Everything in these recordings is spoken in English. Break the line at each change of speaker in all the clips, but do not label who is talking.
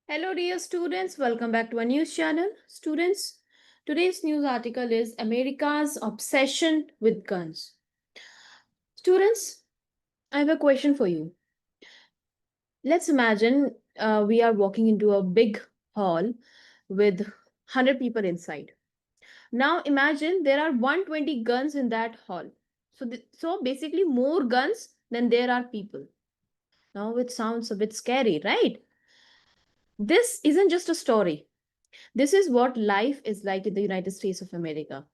Hello, dear students. Welcome back to our news channel. Students, today's news article is America's obsession with guns. Students, I have a question for you. Let's imagine we are walking into a big hall with 100 people inside. Now imagine there are 120 guns in that hall. So basically more guns than there are people. Now it sounds a bit scary, right? This isn't just a story. This is what life is like in the United States of America.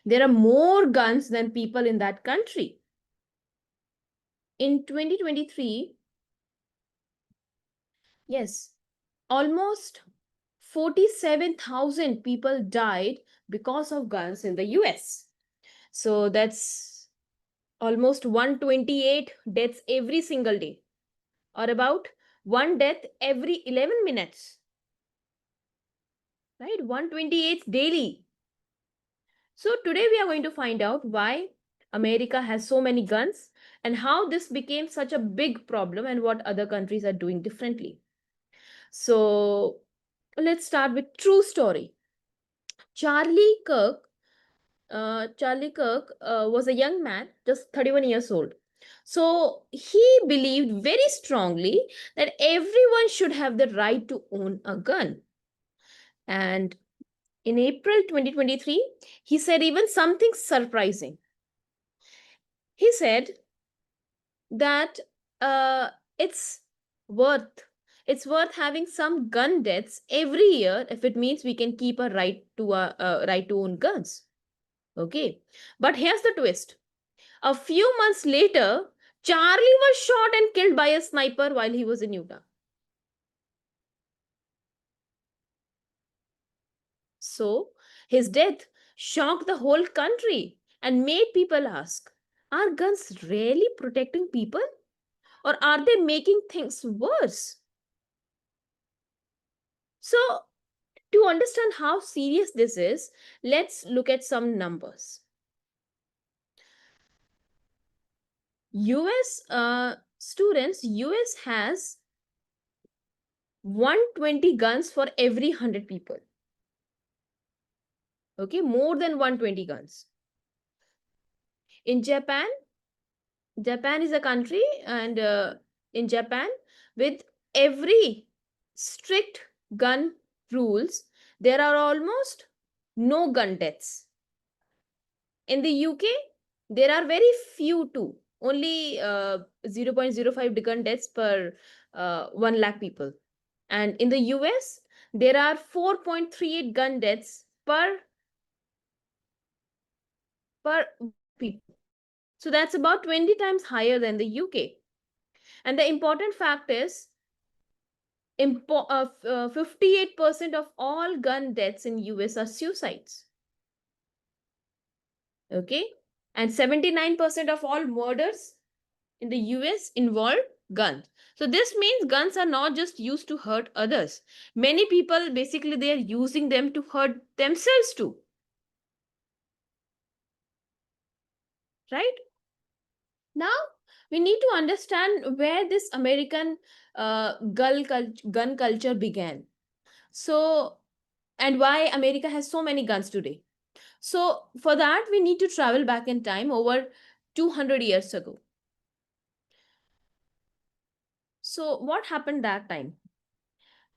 There are more guns than people in that country. In 2023, yes, almost 47,000 people died because of guns in the US. So that's almost 128 deaths every single day, or about one death every 11 minutes. Right? 128 daily. So today we are going to find out why America has so many guns and how this became such a big problem and what other countries are doing differently. So let's start with true story. Charlie Kirk. Charlie Kirk was a young man, just 31 years old. So he believed very strongly that everyone should have the right to own a gun. And in April 2023, he said even something surprising. He said that uh, it's worth it's worth having some gun deaths every year if it means we can keep a right to own guns. Okay, but here's the twist. A few months later, Charlie was shot and killed by a sniper while he was in Utah. So his death shocked the whole country and made people ask, are guns really protecting people, or are they making things worse? So, to understand how serious this is, let's look at some numbers. US students, US has 120 guns for every 100 people. Okay, more than 120 guns. In Japan, Japan is a country, and in Japan, with every strict gun rules, there are almost no gun deaths. In the UK, there are very few too, only 0.05 gun deaths per 1 lakh people. And in the US, there are 4.38 gun deaths per people. So that's about 20 times higher than the UK. And the important fact is 58% of all gun deaths in US are suicides. Okay? And 79% of all murders in the US involve guns. So this means guns are not just used to hurt others. Many people basically they are using them to hurt themselves too. Right? Now we need to understand where this American gun culture began. So, and why America has so many guns today. So for that we need to travel back in time over 200 years ago. So what happened that time?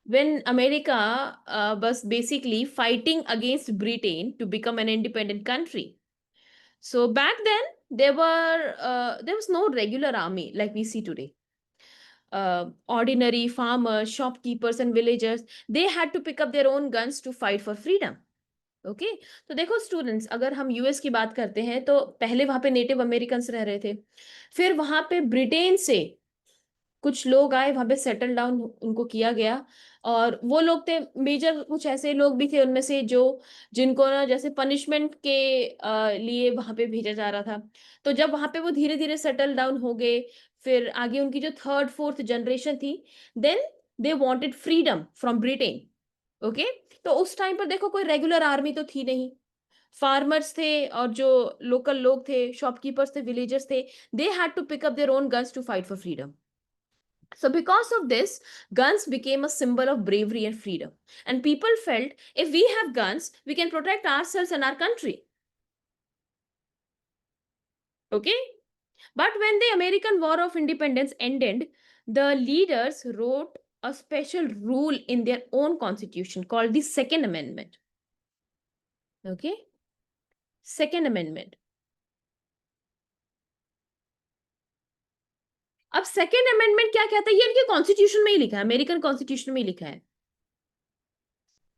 When America was basically fighting against Britain to become an independent country. So back then there was no regular army like we see today. Ordinary farmers, shopkeepers, and villagers, they had to pick up their own guns to fight for freedom. Okay तो देखो students, अगर हम US की बात करते हैं तो पहले वहां पे नेटिव अमेरिकन्स रह रहे थे, फिर वहां पे ब्रिटेन से कुछ लोग आए, वहां पे सेटल डाउन उनको किया गया, और वो लोग थे मेजर, कुछ ऐसे लोग भी थे उनमें से जो जिनको ना जैसे पनिशमेंट के लिए वहां पे भेजा जा रहा था। तो जब वहां पे वो धीरे धीरे सेटल डाउन हो गए, फिर आगे उनकी जो थर्ड फोर्थ जनरेशन थी, then they wanted freedom from Britain. Okay, तो उस टाइम पर देखो कोई रेगुलर आर्मी तो थी नहीं, फार्मर्स थे और जो लोकल लोग थे, शॉपकीपर्स थे, विलेजर्स थे, they had to pick up their own guns to fight for freedom. So because of this, guns became a symbol of bravery and freedom. And people felt if we have guns, we can protect ourselves and our country. Okay? But when the American War of Independence ended, the leaders wrote a special rule in their own constitution called the Second Amendment. Okay? Second Amendment. अब second amendment क्या कहता है, ये इनके constitution में ही लिखा है, American constitution में ही लिखा है,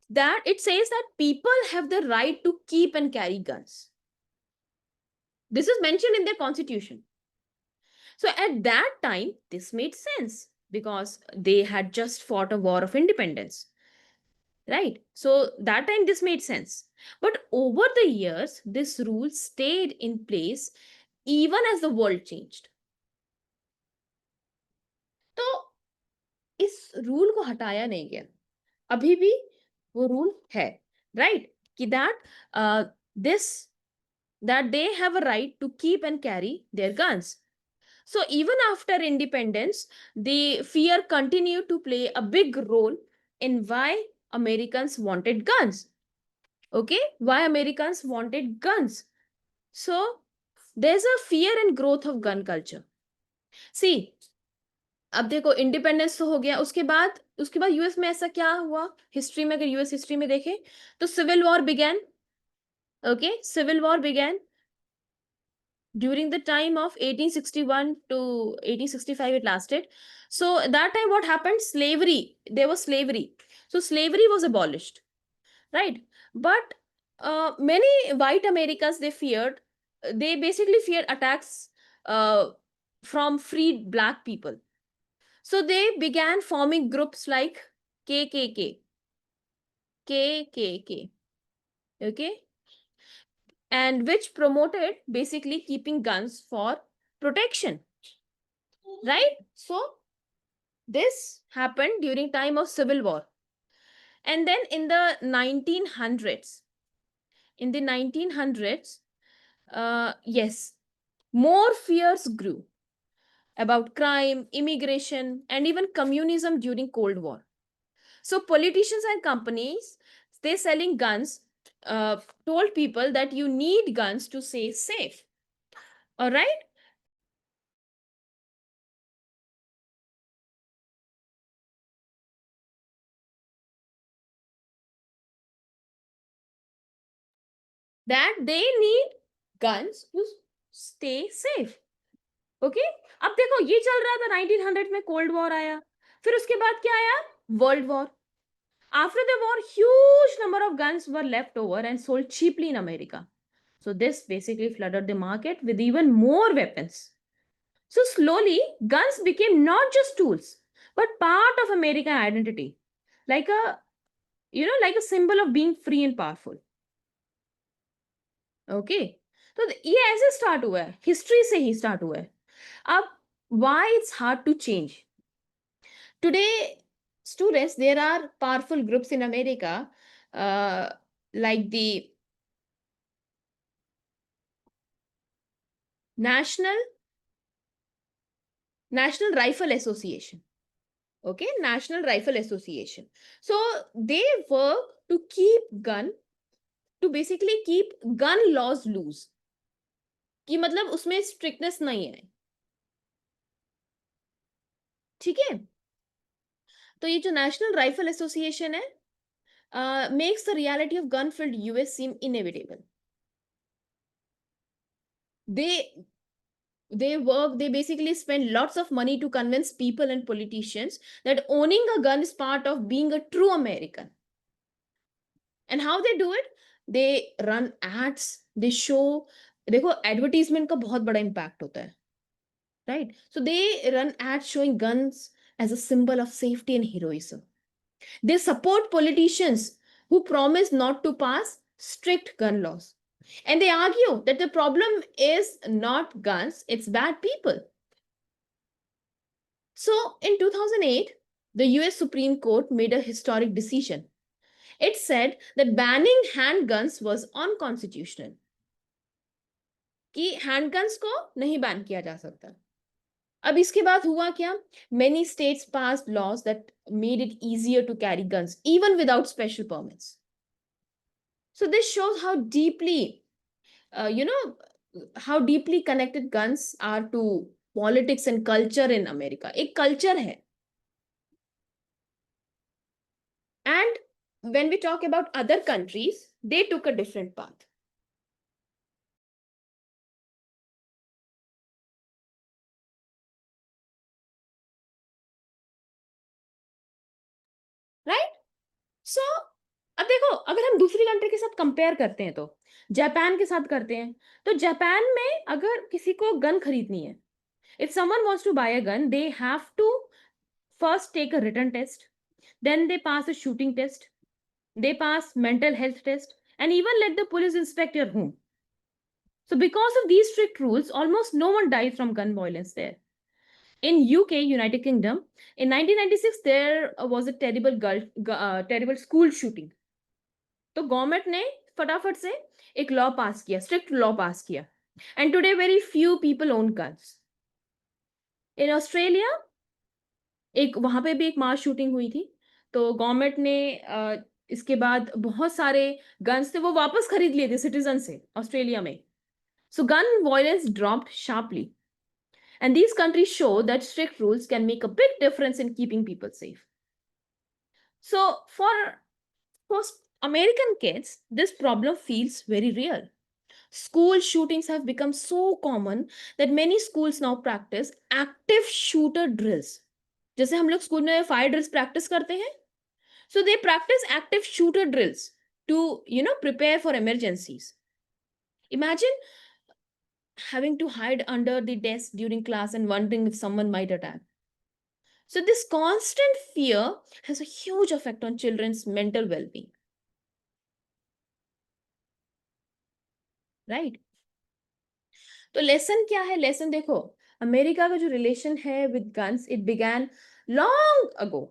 that it says that people have the right to keep and carry guns. This is mentioned in their constitution. So at that time, this made sense because they had just fought a war of independence, right? So that time this made sense. But over the years, this rule stayed in place even as the world changed. तो इस rule को हटाया नहीं गया, अभी भी वो rule है, right? कि that they have a right to keep and carry their guns. So even after independence, the fear continued to play a big role in why Americans wanted guns. Okay, why Americans wanted guns. So there's a fear and growth of gun culture. See, अब देखो independence तो हो गया, उसके बाद US में ऐसा क्या हुआ हिस्ट्री में, अगर यूएस हिस्ट्री में देखें तो civil war began. Okay, civil war began during the time of 1861 to 1865 it lasted. So at that time what happened, there was slavery, so slavery was abolished, right? But many white Americans, they basically feared attacks from freed black people. So they began forming groups like kkk kkk, okay, and which promoted basically keeping guns for protection, right? So this happened during time of civil war. And then in the 1900s, yes, more fears grew about crime, immigration, and even communism during Cold War. So politicians and companies, they selling guns, told people that you need guns to stay safe. All right. That they need guns to stay safe. Okay, अब देखो ये चल रहा था 1900 में, cold war आया, फिर उसके बाद क्या आया, world war. After the war, huge number of guns were left over and sold cheaply in America. So this basically flooded the market with even more weapons. So slowly, guns became not just tools, but part of American identity, like like a symbol of being free and powerful. Okay, तो ये ऐसे start हुआ है, history से ही start हुआ है. अब why it's hard to change today, students, there are powerful groups in America, uh, like the national national rifle association. Okay, national rifle association. So they work to basically keep gun laws loose, कि मतलब उसमें strictness नहीं है, ठीक है. तो ये जो नेशनल राइफल एसोसिएशन है, makes the reality of gun-filled US seem inevitable. They basically spend lots of money to convince people and politicians that owning a gun is part of being a true American. And how they do it, they run ads, they show, देखो advertisement का बहुत बड़ा impact होता है, right? So they run ads showing guns as a symbol of safety and heroism. They support politicians who promise not to pass strict gun laws. And they argue that the problem is not guns, it's bad people. So in 2008, the US Supreme Court made a historic decision. It said that banning handguns was unconstitutional. कि handguns को नहीं ban किया जा सकता. अब इसके बाद हुआ क्या? Many states passed laws that made it easier to carry guns even without special permits. So this shows how deeply, uh, you know, how deeply connected guns are to politics and culture in America. एक culture है. And when we talk about other countries, they took a different path. Right? So अब देखो, अगर हम दूसरी country के साथ compare करते हैं, तो जापान के साथ करते हैं, तो जापान में अगर किसी को गन खरीदनी है, if someone wants to buy a gun, they have to first take a written test, then they pass a shooting test, they pass mental health test, and even let the police inspect your home. So because of these strict rules, almost no one dies from gun violence there. In UK, United Kingdom, in 1996 there was a terrible school shooting. तो government ने फटाफट से एक law पास किया, strict law पास किया, and today very few people own guns. In Australia एक वहां पे भी एक मास शूटिंग हुई थी, तो गवर्नमेंट ने इसके बाद बहुत सारे गन्स थे वो वापस खरीद लिए थे सिटीजन से ऑस्ट्रेलिया में. So gun violence dropped sharply, and these countries show that strict rules can make a big difference in keeping people safe. So for American kids, this problem feels very real. School shootings have become so common that many schools now practice active shooter drills. जैसे हम लोग school में fire drills practice करते हैं, so they practice active shooter drills to prepare for emergencies. Imagine having to hide under the desk during class and wondering if someone might attack. So this constant fear has a huge effect on children's mental well-being, right? तो lesson क्या है? Lesson देखो, America का जो relation है with guns, it began long ago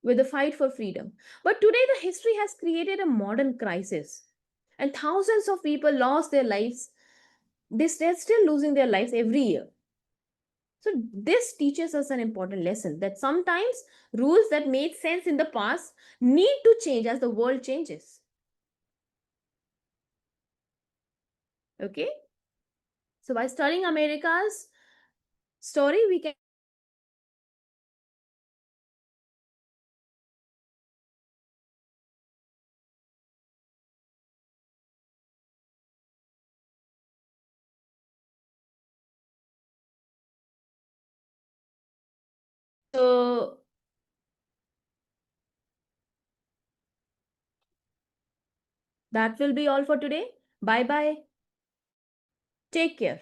with a fight for freedom. But today, the history has created a modern crisis, and thousands of people lost their lives. They're still losing their lives every year. So, this teaches us an important lesson that sometimes rules that made sense in the past need to change as the world changes. Okay? So, by studying America's story, we can. So, that will be all for today. Bye bye. Take care.